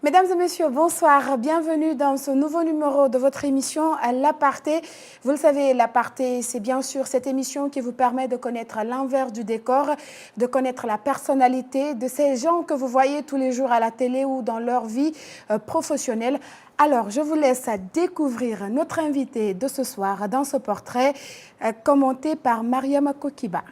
Mesdames et messieurs, bonsoir. Bienvenue dans ce nouveau numéro de votre émission L'Aparté. Vous le savez, L'Aparté, c'est bien sûr cette émission qui vous permet de connaître l'envers du décor, de connaître la personnalité de ces gens que vous voyez tous les jours à la télé ou dans leur vie professionnelle. Alors, je vous laisse découvrir notre invité de ce soir dans ce portrait commenté par Mariama Kokiba.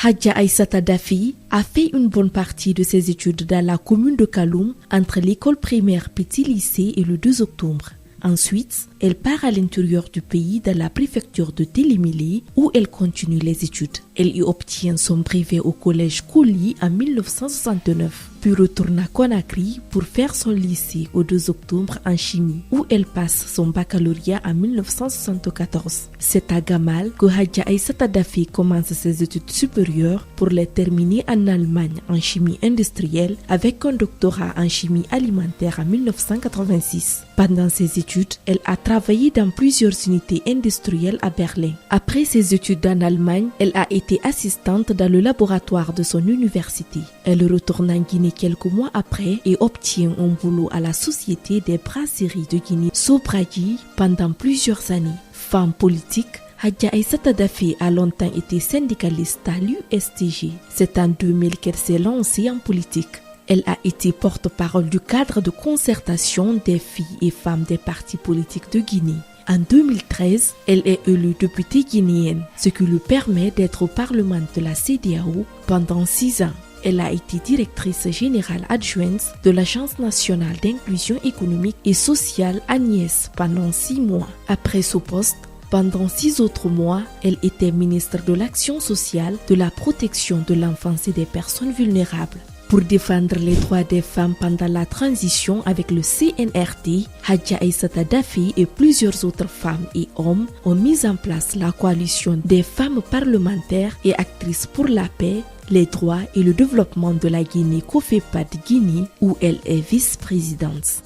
Hadja Aïssata Daffy a fait une bonne partie de ses études dans la commune de Kaloum, entre l'école primaire Petit Lycée et le 2 octobre. Ensuite, elle part à l'intérieur du pays dans la préfecture de Télémilé où elle continue les études. Elle y obtient son brevet au collège Kouli en 1969, puis retourne à Conakry pour faire son lycée au 2 octobre en chimie, où elle passe son baccalauréat en 1974. C'est à Gamal que Hadja Aïssata Daffy commence ses études supérieures pour les terminer en Allemagne en chimie industrielle avec un doctorat en chimie alimentaire en 1986. Pendant ses études, elle a travaillé dans plusieurs unités industrielles à Berlin. Après ses études en Allemagne, elle a été assistante dans le laboratoire de son université. Elle retourne en Guinée quelques mois après et obtient un boulot à la Société des brasseries de Guinée, Sobradi, pendant plusieurs années. Femme politique, Hadja Aïssata Daffy a longtemps été syndicaliste à l'USTG. C'est en 2000 qu'elle s'est lancée en politique. Elle a été porte-parole du cadre de concertation des filles et femmes des partis politiques de Guinée. En 2013, elle est élue députée guinéenne, ce qui lui permet d'être au Parlement de la CEDEAO pendant 6 ans. Elle a été directrice générale adjointe de l'Agence nationale d'inclusion économique et sociale Agnès pendant 6 mois. Après ce poste, pendant 6 autres mois, elle était ministre de l'Action sociale, de la protection de l'enfance et des personnes vulnérables. Pour défendre les droits des femmes pendant la transition avec le CNRD, Hadja Aïssata Daffy et plusieurs autres femmes et hommes ont mis en place la coalition des femmes parlementaires et actrices pour la paix, les droits et le développement de la Guinée COFEPAD Guinée, où elle est vice-présidente.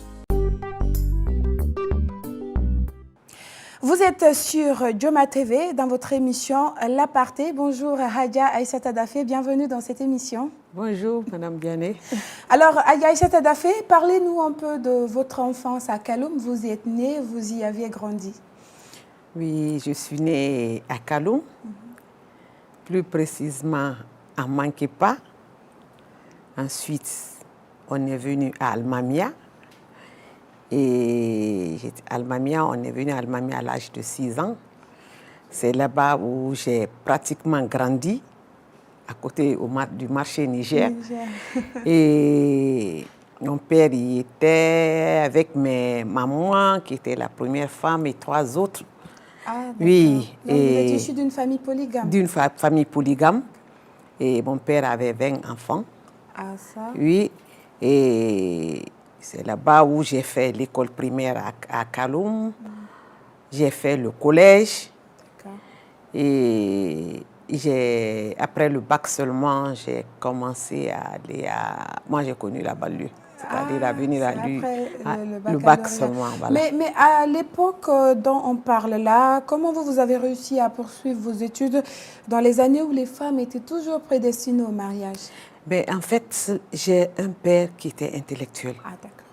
Vous êtes sur Joma TV dans votre émission L'Aparté. Bonjour Hadja Aïssata Daffy, bienvenue dans cette émission. Bonjour Madame Biané. Alors Hadja Aïssata Daffy, parlez-nous un peu de votre enfance à Kaloum. Vous y êtes née, vous y aviez grandi. Oui, je suis née à Kaloum, plus précisément à Mankepa. Ensuite, on est venu à Almamia. Et on est venu à Almamia à l'âge de 6 ans. C'est là-bas où j'ai pratiquement grandi, à côté du marché Niger. Et mon père y était avec ma maman, qui était la première femme, et 3 autres. Ah, oui. Donc, vous êtes issu d'une famille polygame? D'une famille polygame. Et mon père avait 20 enfants. Ah, ça? Oui. Et c'est là-bas où j'ai fait l'école primaire à Kaloum. J'ai fait le collège. Et après le bac seulement, j'ai commencé à aller à... Moi, j'ai connu la banlieue. C'est-à-dire à venir à lui. Le bac seulement, voilà. Mais à l'époque dont on parle là, comment vous avez réussi à poursuivre vos études dans les années où les femmes étaient toujours prédestinées au mariage? Ben, en fait, j'ai un père qui était intellectuel. Ah, d'accord.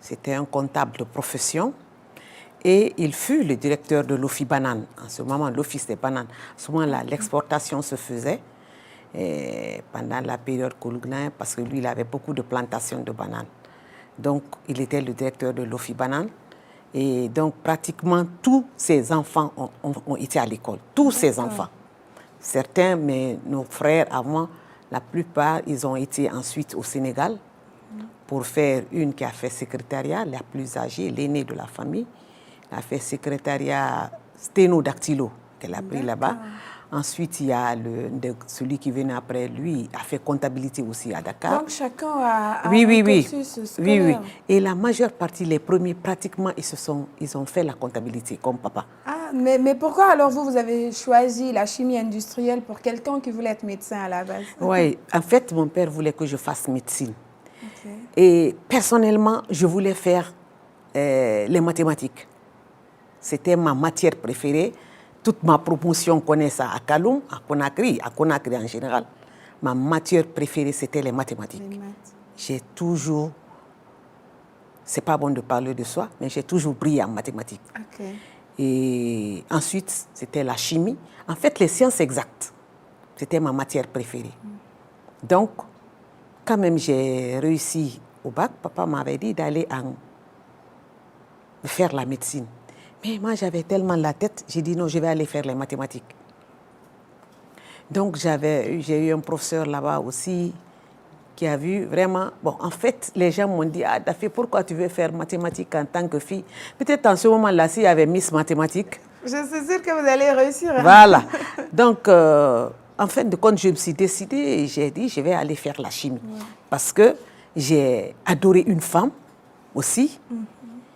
C'était un comptable de profession. Et il fut le directeur de l'Office Banane. En ce moment, l'Office des bananes. À ce moment-là, l'exportation se faisait pendant la période Koulougna, parce que lui, il avait beaucoup de plantations de bananes. Donc, il était le directeur de l'Office Banane. Et donc, pratiquement tous ses enfants ont été à l'école. Tous ses enfants. Certains, mais nos frères avant, la plupart, ils ont été ensuite au Sénégal pour faire une qui a fait secrétariat, la plus âgée, l'aînée de la famille. Elle a fait secrétariat sténodactylo qu'elle a pris là-bas. Ensuite, il y a celui qui venait après lui, a fait comptabilité aussi à Dakar. Donc, chacun a un cursus scolaire. Oui. Et la majeure partie, les premiers, pratiquement, ils ont fait la comptabilité, comme papa. Ah, mais pourquoi alors vous avez choisi la chimie industrielle pour quelqu'un qui voulait être médecin à la base? Oui, en fait, mon père voulait que je fasse médecine. Et personnellement, je voulais faire les mathématiques. C'était ma matière préférée. Toute ma promotion connaît ça à Kaloum, à Conakry en général. ma matière préférée, c'était les mathématiques. Les maths. J'ai toujours, c'est pas bon de parler de soi, mais j'ai toujours brillé en mathématiques. Ok. Et ensuite, c'était la chimie. En fait, les sciences exactes, c'était ma matière préférée. Donc, quand même j'ai réussi au bac, papa m'avait dit d'aller faire la médecine. Mais moi, j'avais tellement la tête, j'ai dit non, je vais aller faire les mathématiques. Donc, j'ai eu un professeur là-bas aussi qui a vu vraiment... Bon, en fait, les gens m'ont dit, ah, Daffy, pourquoi tu veux faire mathématiques en tant que fille? Peut-être en ce moment-là, s'il y avait Miss Mathématiques. Je suis sûre que vous allez réussir. Hein? Voilà. Donc, en fin de compte, je me suis décidée et j'ai dit, je vais aller faire la chimie. Parce que j'ai adoré une femme aussi.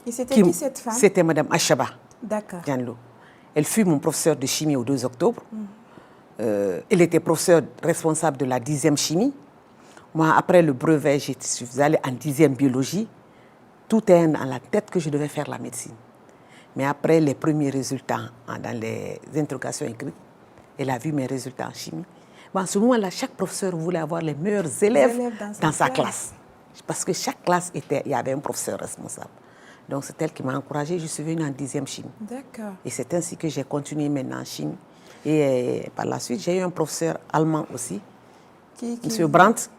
Et c'était qui cette femme? C'était Madame Achaba. D'accord. Dianlo. Elle fut mon professeur de chimie au 2 octobre. Elle était professeure responsable de la 10e chimie. Moi, après le brevet, je suis allée en 10e biologie. Tout est dans la tête que je devais faire la médecine. Mais après les premiers résultats dans les interrogations écrites, elle a vu mes résultats en chimie. Bon, en ce moment-là, chaque professeur voulait avoir les meilleurs élèves dans sa classe. Parce que chaque classe, il y avait un professeur responsable. Donc, c'est elle qui m'a encouragée. Je suis venue en 10e chimie. D'accord. Et c'est ainsi que j'ai continué maintenant en chimie. Et par la suite, j'ai eu un professeur allemand aussi, M. Brandt,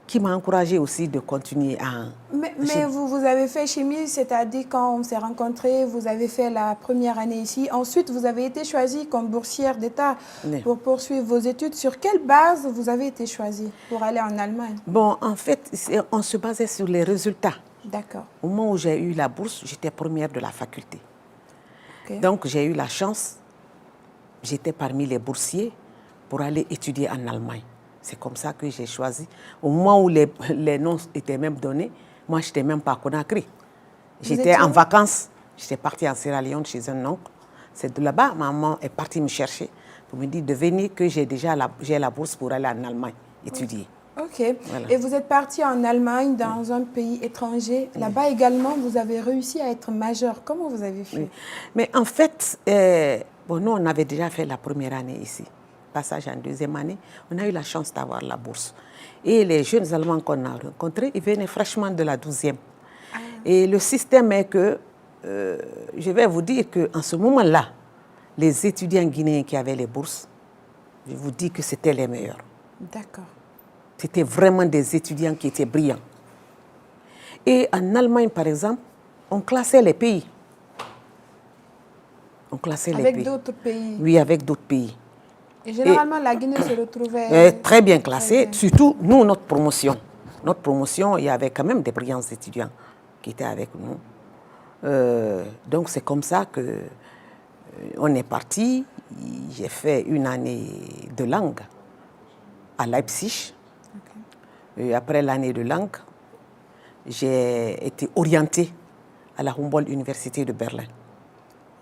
qui m'a encouragée aussi de continuer en Mais vous avez fait chimie, c'est-à-dire quand on s'est rencontrés, vous avez fait la première année ici. Ensuite, vous avez été choisie comme boursière d'État pour poursuivre vos études. Sur quelle base vous avez été choisie pour aller en Allemagne? Bon, en fait, on se basait sur les résultats. D'accord. Au moment où j'ai eu la bourse, j'étais première de la faculté. Okay. Donc, j'ai eu la chance, j'étais parmi les boursiers pour aller étudier en Allemagne. C'est comme ça que j'ai choisi. Au moment où les noms étaient même donnés, moi, je n'étais même pas à Conakry. J'étais en vacances. J'étais partie en Sierra Leone chez un oncle. C'est de là-bas, maman est partie me chercher pour me dire de venir que j'ai la bourse pour aller en Allemagne étudier. Ok. Voilà. Et vous êtes partie en Allemagne, dans un pays étranger. Là-bas également, vous avez réussi à être major. Comment vous avez fait? Mais en fait, nous, on avait déjà fait la première année ici. Passage en deuxième année, on a eu la chance d'avoir la bourse. Et les jeunes Allemands qu'on a rencontrés, ils venaient fraîchement de la 12e. Et le système est que, je vais vous dire qu'en ce moment-là, les étudiants guinéens qui avaient les bourses, je vous dis que c'était les meilleurs. D'accord. C'était vraiment des étudiants qui étaient brillants. Et en Allemagne, par exemple, on classait les pays. On classait les pays. Avec d'autres pays? Oui, avec d'autres pays. Et généralement, la Guinée se retrouvait... très bien classée, surtout nous, notre promotion. Notre promotion, il y avait quand même des brillants étudiants qui étaient avec nous. Donc c'est comme ça qu'on est parti. J'ai fait une année de langue à Leipzig. Okay. Et après l'année de langue, j'ai été orientée à la Humboldt Université de Berlin.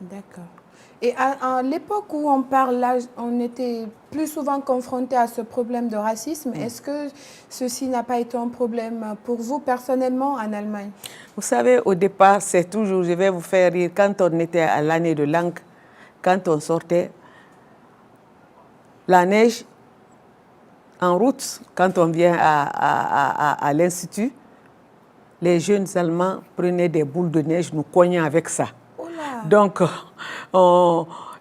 D'accord. Et à l'époque où on parle, là, on était plus souvent confronté à ce problème de racisme. Est-ce que ceci n'a pas été un problème pour vous personnellement en Allemagne? Vous savez, au départ, c'est toujours, je vais vous faire rire, quand on était à l'année de langue, quand on sortait, la neige, en route, quand on vient à l'Institut, les jeunes Allemands prenaient des boules de neige, nous cognaient avec ça. Donc,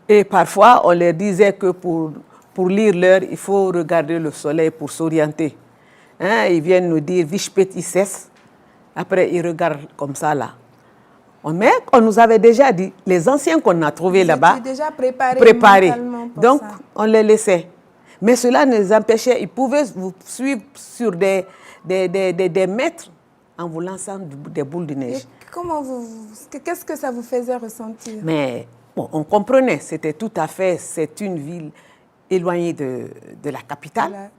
et parfois, on leur disait que pour lire l'heure, il faut regarder le soleil pour s'orienter. Hein, ils viennent nous dire « Wie spät ist es ?» Après, ils regardent comme ça, là. Mais on nous avait déjà dit, les anciens qu'on a trouvés là-bas, déjà préparés. Donc, ça. On les laissait. Mais cela ne les empêchait, ils pouvaient vous suivre sur des mètres en vous lançant des boules de neige. Qu'est-ce que ça vous faisait ressentir? Mais bon, on comprenait, c'est une ville éloignée de la capitale.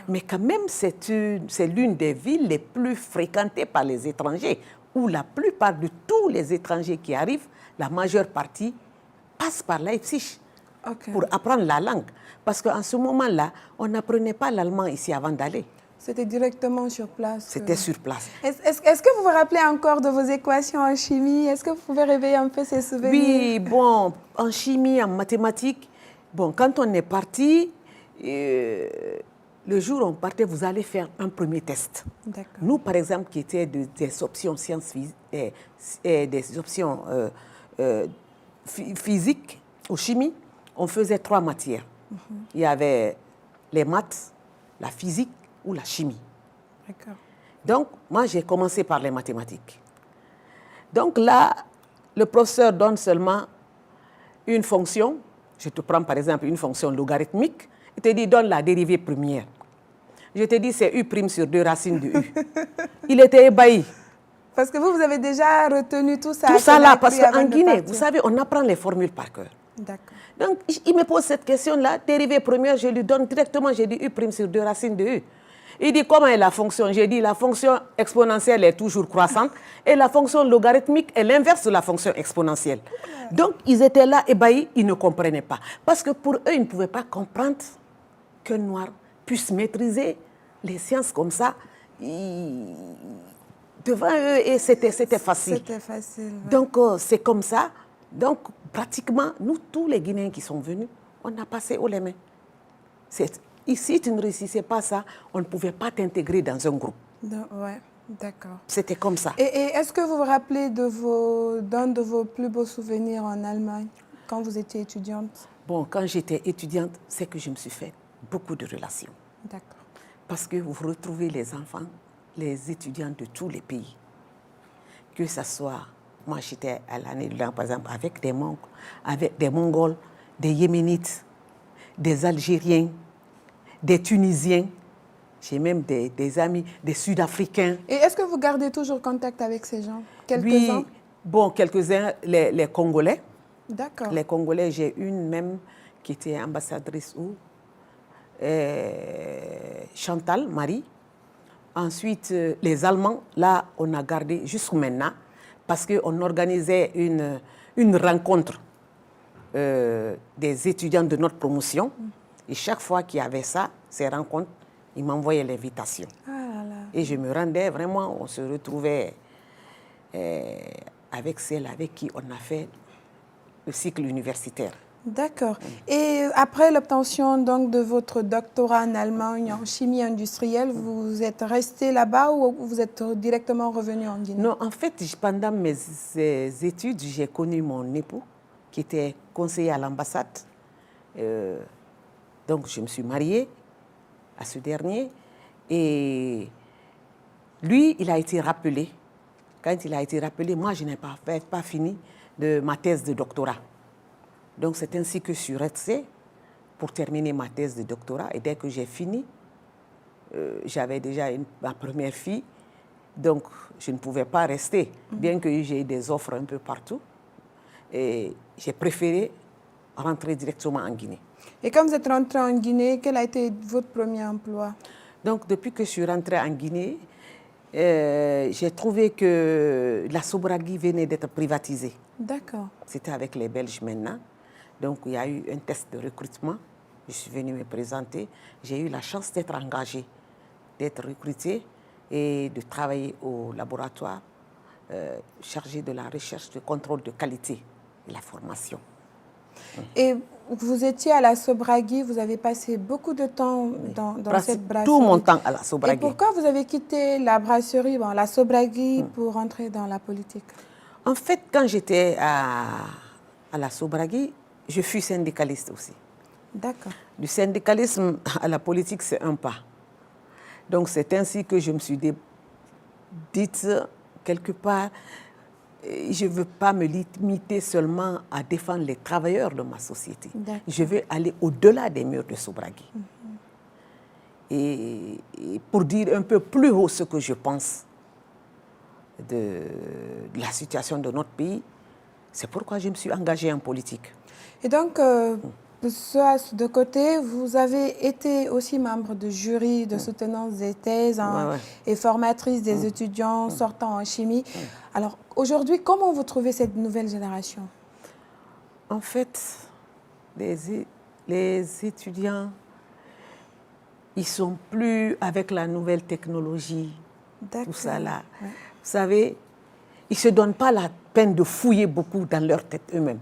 Mais quand même, c'est l'une des villes les plus fréquentées par les étrangers, où la plupart de tous les étrangers qui arrivent, la majeure partie passe par Leipzig pour apprendre la langue. Parce qu'en ce moment-là, on n'apprenait pas l'allemand ici avant d'aller. C'était directement sur place. C'était sur place. Est-ce que vous vous rappelez encore de vos équations en chimie? Est-ce que vous pouvez réveiller un peu ces souvenirs? Oui, bon, en chimie, en mathématiques, bon, quand on est parti, le jour où on partait, vous allez faire un premier test. Nous, par exemple, qui étaient des options sciences des options physique ou chimie, on faisait 3 matières. Il y avait les maths, la physique ou la chimie. Donc, moi, j'ai commencé par les mathématiques. Donc là, le professeur donne seulement une fonction. Je te prends par exemple une fonction logarithmique. Il te dit, donne la dérivée première. Je te dis, c'est U' sur 2 racines de U. Il était ébahi. Parce que vous avez déjà retenu tout ça. Tout ça là, parce qu'en Guinée, vous savez, on apprend les formules par cœur. D'accord. Donc, il me pose cette question-là, dérivée première, je lui donne directement, j'ai dit U' sur 2 racines de U. Il dit, comment est la fonction? J'ai dit, la fonction exponentielle est toujours croissante et la fonction logarithmique est l'inverse de la fonction exponentielle. Donc, ils étaient là ébahis, ils ne comprenaient pas. Parce que pour eux, ils ne pouvaient pas comprendre qu'un noir puisse maîtriser les sciences comme ça. Devant eux, et c'était facile. C'était facile. Ouais. Donc, c'est comme ça. Donc, pratiquement, nous, tous les Guinéens qui sont venus, on a passé haut les mains. Ici, tu ne réussissais pas ça, on ne pouvait pas t'intégrer dans un groupe. Oui, d'accord. C'était comme ça. Et est-ce que vous vous rappelez d'un de vos plus beaux souvenirs en Allemagne, quand vous étiez étudiante? Bon, quand j'étais étudiante, c'est que je me suis fait beaucoup de relations. D'accord. Parce que vous retrouvez les enfants, les étudiants de tous les pays. Que ce soit, moi j'étais à l'année blanche, par exemple, avec des Mongols, des Yéménites, des Algériens, des Tunisiens, j'ai même des amis, des Sud-Africains. Et est-ce que vous gardez toujours contact avec ces gens? Quelques-uns? Bon, quelques-uns, les Congolais. D'accord. Les Congolais, j'ai une même qui était ambassadrice Chantal, Marie. Ensuite, les Allemands, là, on a gardé jusqu'à maintenant, parce qu'on organisait une rencontre des étudiants de notre promotion. Et chaque fois qu'il y avait ça, ces rencontres, ils m'envoyaient l'invitation. Ah là là. Et je me rendais, vraiment, on se retrouvait avec celle avec qui on a fait le cycle universitaire. D'accord. Et après l'obtention donc de votre doctorat en Allemagne en chimie industrielle, vous êtes resté là-bas ou vous êtes directement revenu en Guinée? Non, en fait, pendant mes études, j'ai connu mon époux qui était conseiller à l'ambassade. Donc, je me suis mariée à ce dernier. Et lui, il a été rappelé. Quand il a été rappelé, moi, je n'ai pas fini de ma thèse de doctorat. Donc, c'est ainsi que je suis restée pour terminer ma thèse de doctorat. Et dès que j'ai fini, j'avais déjà ma première fille. Donc, je ne pouvais pas rester, bien que j'ai eu des offres un peu partout. Et j'ai préféré rentrer directement en Guinée. Et quand vous êtes rentrée en Guinée, quel a été votre premier emploi? Donc, depuis que je suis rentrée en Guinée, j'ai trouvé que la Sobragui venait d'être privatisée. D'accord. C'était avec les Belges maintenant. Donc, il y a eu un test de recrutement. Je suis venue me présenter. J'ai eu la chance d'être engagée, d'être recrutée et de travailler au laboratoire chargé de la recherche, de contrôle de qualité et la formation. Et vous étiez à la Sobragui, vous avez passé beaucoup de temps dans cette brasserie. Tout mon temps à la Sobragui. Et pourquoi vous avez quitté la brasserie, la Sobragui, pour entrer dans la politique? En fait, quand j'étais à la Sobragui, je fus syndicaliste aussi. D'accord. Du syndicalisme à la politique, c'est un pas. Donc, c'est ainsi que je me suis dite, quelque part, je ne veux pas me limiter seulement à défendre les travailleurs de ma société. Je veux aller au-delà des murs de Sobragui. Et pour dire un peu plus haut ce que je pense de la situation de notre pays, c'est pourquoi je me suis engagée en politique. Et donc, ça, de côté, vous avez été aussi membre de jury de soutenance des thèses et formatrice des étudiants sortant en chimie. Alors, aujourd'hui, comment vous trouvez cette nouvelle génération? En fait, les étudiants, ils ne sont plus avec la nouvelle technologie, tout ça là. Ouais. Vous savez, ils ne se donnent pas la peine de fouiller beaucoup dans leur tête eux-mêmes.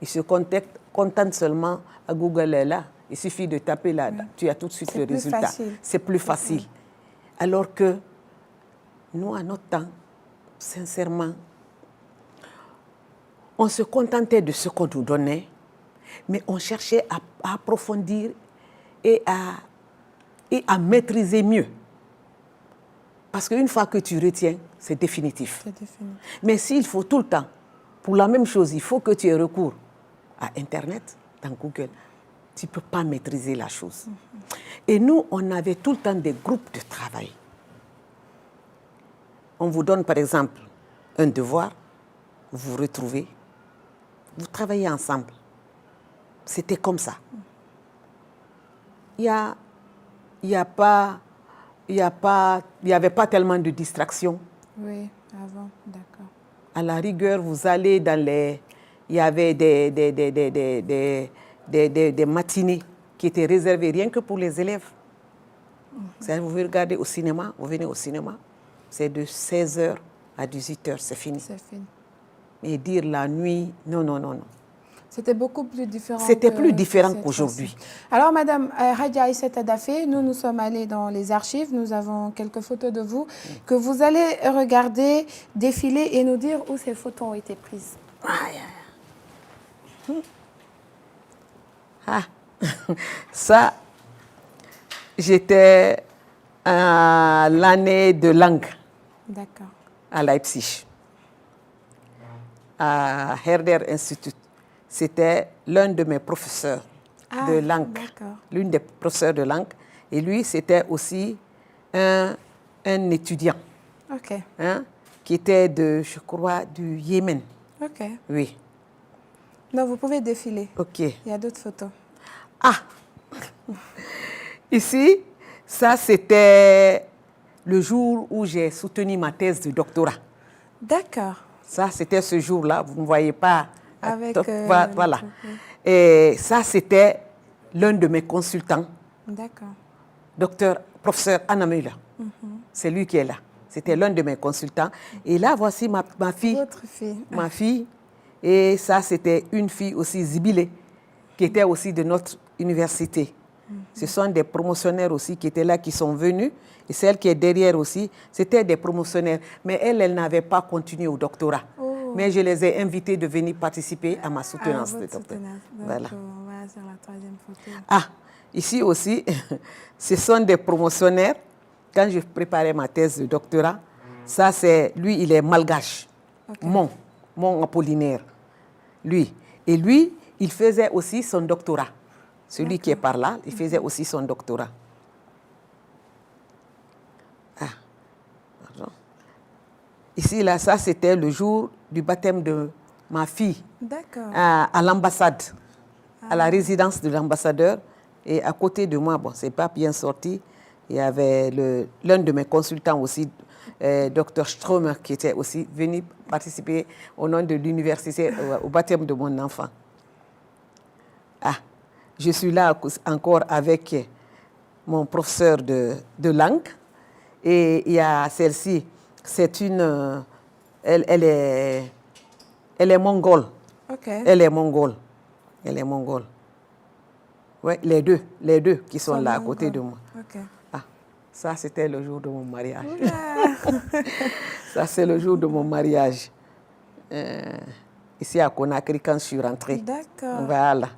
Ils se contentent seulement à Google est là, Il suffit de taper là, tu as tout de suite le résultat. C'est plus facile. Alors que nous, à notre temps, sincèrement, on se contentait de ce qu'on nous donnait, mais on cherchait à approfondir et à maîtriser mieux. Parce qu'une fois que tu retiens, c'est définitif. Mais s'il faut tout le temps, pour la même chose, il faut que tu aies recours à Internet, dans Google, tu ne peux pas maîtriser la chose. Et nous, on avait tout le temps des groupes de travail. On vous donne, par exemple, un devoir, vous vous retrouvez, vous travaillez ensemble. C'était comme ça. Il n'y avait pas tellement de distractions. Oui, avant, d'accord. À la rigueur, vous allez dans les... Il y avait des matinées qui étaient réservées rien que pour les élèves. Vous regardez au cinéma, vous venez au cinéma, c'est de 16h à 18h, c'est fini. C'est fini. Et dire la nuit, non, non, non, non. C'était beaucoup plus différent. C'était plus différent qu'aujourd'hui. Alors, Madame Hadja Aïssata Daffé, nous sommes allés dans les archives. Nous avons quelques photos de vous que vous allez regarder défiler et nous dire où ces photos ont été prises. Ça, j'étais à l'année de langue. D'accord. À Leipzig, à Herder Institut. C'était l'un de mes professeurs de langue, l'une des professeurs de langue. Et lui, c'était aussi un étudiant qui était je crois, du Yémen. Ok. Oui. Donc, vous pouvez défiler. Ok. Il y a d'autres photos. Ici, ça, c'était le jour où j'ai soutenu ma thèse de doctorat. D'accord. Ça, c'était ce jour-là. Vous ne voyez pas. Avec, voilà. Et ça, c'était l'un de mes consultants. D'accord. Professeur Anna Müller. C'est lui qui est là. C'était l'un de mes consultants. Et là, voici ma fille. Votre fille. Ma fille. Et ça, c'était une fille aussi, Zibile, qui était aussi de notre université. Ce sont des promotionnaires aussi qui étaient là, qui sont venus. Et celle qui est derrière aussi, c'était des promotionnaires. Mais elle n'avait pas continué au doctorat. Mais je les ai invités de venir participer à ma soutenance de doctorat. Voilà. On va sur la troisième photo. Ici aussi, ce sont des promotionnaires. Quand je préparais ma thèse de doctorat, ça c'est, lui, il est malgache. Okay. Mon Apollinaire. Lui. Et lui, il faisait aussi son doctorat. Celui qui est par là, il faisait aussi son doctorat. Ici, là, ça, c'était le jour du baptême de ma fille. D'accord. À l'ambassade, à la résidence de l'ambassadeur. Et à côté de moi, bon, c'est pas bien sorti, il y avait l'un de mes consultants aussi, Dr Stromer, qui était aussi venu participer au nom de l'université au baptême de mon enfant. Je suis là encore avec mon professeur de langue. Et il y a celle-ci, c'est une... Elle est mongole. Okay. Elle est mongole. Oui, les deux qui sont là à côté de moi. Okay. Ça, c'était le jour de mon mariage. Ça, c'est le jour de mon mariage. Ici à Conakry, quand je suis rentrée. D'accord. Voilà.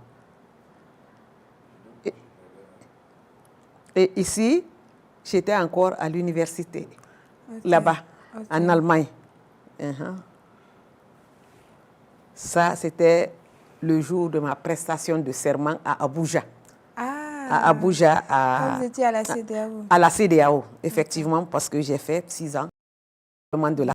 Et ici, j'étais encore à l'université, là-bas, en Allemagne. Ça, c'était le jour de ma prestation de serment à Abuja. À Abuja. Quand vous étiez à la CEDEAO. À la CEDEAO, effectivement, parce que j'ai fait 6 ans de la